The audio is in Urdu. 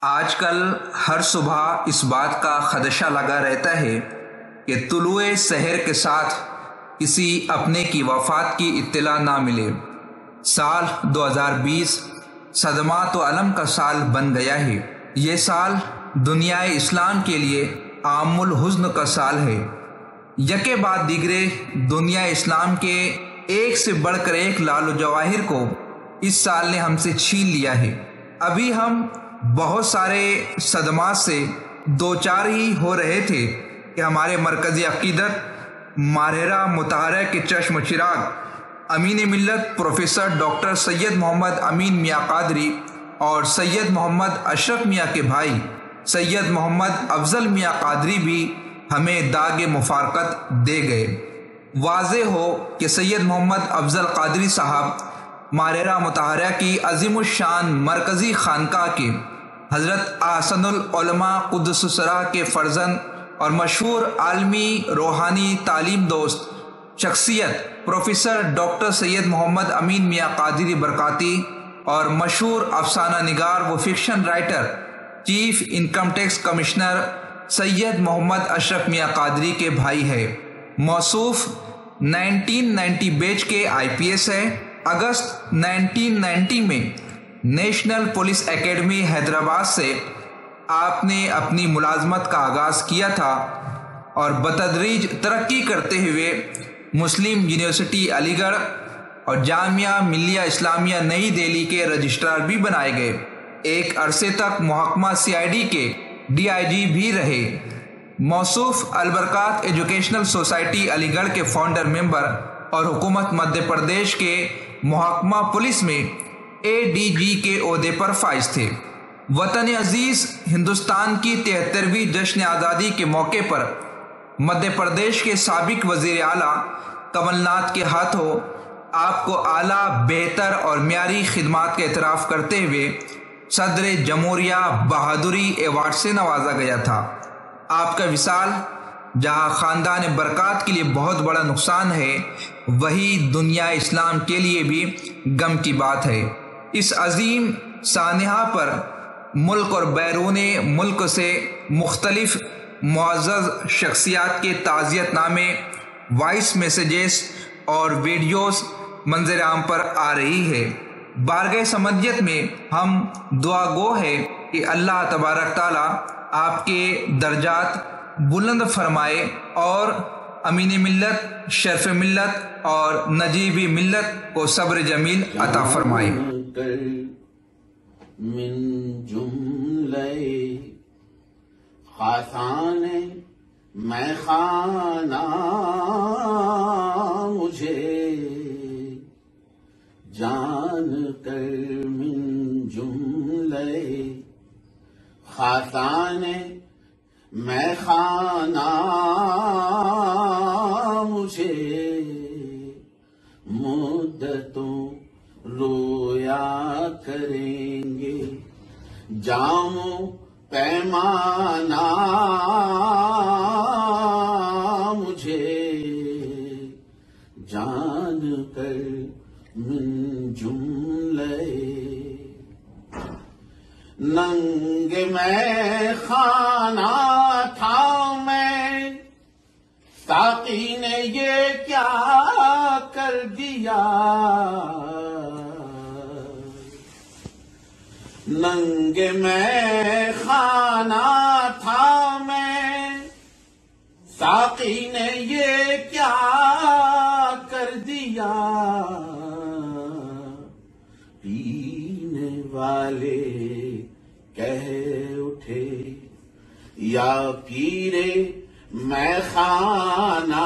آج کل ہر صبح اس بات کا خدشہ لگا رہتا ہے کہ طلوع سحر کے ساتھ کسی اپنے کی وفات کی اطلاع نہ ملے۔ سال 2020 صدمات و الم کا سال بن گیا ہے۔ یہ سال دنیا اسلام کے لیے عام الحزن کا سال ہے۔ یکے بعد دیگرے دنیا اسلام کے ایک سے بڑھ کر ایک لال و جواہر کو اس سال نے ہم سے چھین لیا ہے۔ ابھی ہم بہت سارے صدمات سے دوچار ہی ہو رہے تھے کہ ہمارے مرکزی عقیدت ماہرہ مطہرہ کے چشم چراغ امین ملت پروفیسر ڈاکٹر سید محمد امین میاں قادری اور سید محمد اشرف میاں کے بھائی سید محمد افضل میاں قادری بھی ہمیں داغ مفارقت دے گئے۔ واضح ہو کہ سید محمد افضل قادری صاحب ماہرہ مطہرہ کی عظیم الشان مرکزی خانقاہ کے حضرت احسن العلماء قدس سرہ کے فرزند اور مشہور عالمی روحانی تعلیم دوست شخصیت پروفیسر ڈاکٹر سید محمد امین میاں قادری برکاتی اور مشہور افسانہ نگار و fiction writer chief income tax commissioner Syed Muhammad Ashraf Mian Qadri کے بھائی ہے۔ موصوف 1990 بیچ کے IPS ہے۔ اگست 1990 میں نیشنل پولیس اکیڈمی حیدرآباد سے آپ نے اپنی ملازمت کا آغاز کیا تھا اور بتدریج ترقی کرتے ہوئے مسلم یونیورسٹی علی گڑھ اور جامعہ ملیہ اسلامیہ نئی دہلی کے رجسٹرار بھی بنائے گئے۔ ایک عرصے تک محکمہ CID کے DIG بھی رہے۔ موصوف البرکات ایجوکیشنل سوسائٹی علی گڑھ کے فاؤنڈر ممبر اور حکومت مدھیہ پردیش کے محکمہ پولیس میں ADG کے عہدے پر فائز تھے۔ وطن عزیز ہندوستان کی 73ویں جشن آزادی کے موقع پر مدھیہ پردیش کے سابق وزیر اعلیٰ کمل ناتھ کے ہاتھوں آپ کو اعلیٰ بہتر اور معیاری خدمات کا اعتراف کرتے ہوئے صدر جمہوریہ بہادری ایوارڈ سے نوازا گیا تھا۔ آپ کا وصال جہاں خاندان برکات کے لیے بہت بڑا نقصان ہے، وہی دنیا اسلام کے لیے بھی غم کی بات ہے۔ اس عظیم سانحہ پر ملک اور بیرون ملک سے مختلف معزز شخصیات کے تعزیت نامے، وائس میسیجز اور ویڈیوز منظر عام پر آ رہی ہے۔ بارگاہ سمجیت میں ہم دعا گو ہے کہ اللہ تبارک تعالیٰ آپ کے درجات بلند فرمائے اور امین ملت، شرف ملت اور نجیبی ملت کو صبر جمیل عطا فرمائے۔ من جملے خاصان میں خانہ مجھے جان کر، من جملے خاصان میں خانہ مجھے مدتوں رویا کریں گے، جام پیمانہ مجھے جان کر، من جملے ننگ میں خانہ تھا میں، ساقی نے یہ کیا کر دیا، ننگ میں خانہ تھا میں، ساقی نے یہ کیا کر دیا، پینے والے کہہ اٹھے یا پیرے میں خانہ